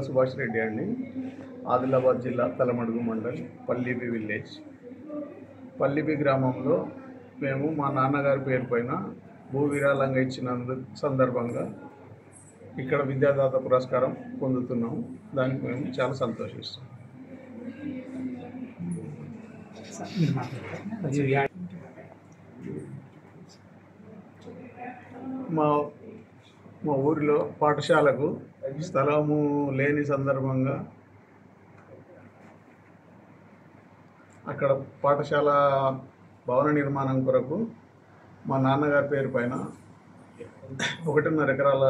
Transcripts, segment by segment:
సుభాష్ రెడ్డి అండి. ఆదిలాబాద్ జిల్లా తలమడుగు మండల్ పల్లిబి విలేజ్. పల్లిబి గ్రామంలో మేము మా నాన్నగారి పేరు పైన భూ విరాళంగా ఇచ్చిన సందర్భంగా ఇక్కడ విద్యాదాత పురస్కారం పొందుతున్నాము. దానికి మేము చాలా సంతోషిస్తాం. మా ఊరిలో పాఠశాలకు స్థలము లేని సందర్భంగా అక్కడ పాఠశాల భవన నిర్మాణం కొరకు మా నాన్నగారి పేరు పైన 1.5 ఎకరాల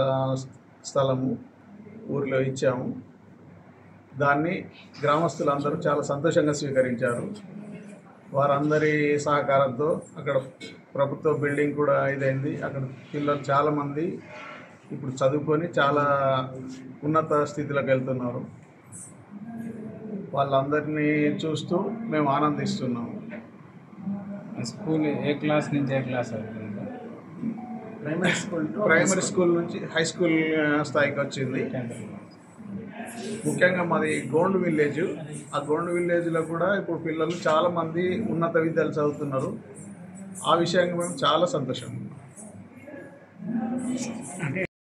స్థలము ఊరిలో ఇచ్చాము. దాన్ని గ్రామస్తులందరూ చాలా సంతోషంగా స్వీకరించారు. వారందరి సహకారంతో అక్కడ ప్రభుత్వ బిల్డింగ్ కూడా ఇదైంది. అక్కడ పిల్లలు చాలామంది ఇప్పుడు చదువుకొని చాలా ఉన్నత స్థితిలోకి వెళ్తున్నారు. వాళ్ళందరినీ చూస్తూ మేము ఆనందిస్తున్నాము. స్కూల్ ఏ క్లాస్ నుంచి ఏ క్లాస్ అవుతుంది? ప్రైమరీ స్కూల్ నుంచి హై స్కూల్ స్థాయికి వచ్చింది. ముఖ్యంగా మాది గోండు విలేజ్. ఆ గోండు విలేజ్లో కూడా ఇప్పుడు పిల్లలు చాలామంది ఉన్నత విద్యలు చదువుతున్నారు. ఆ విషయంగా మేము చాలా సంతోషంగా ఉన్నాం.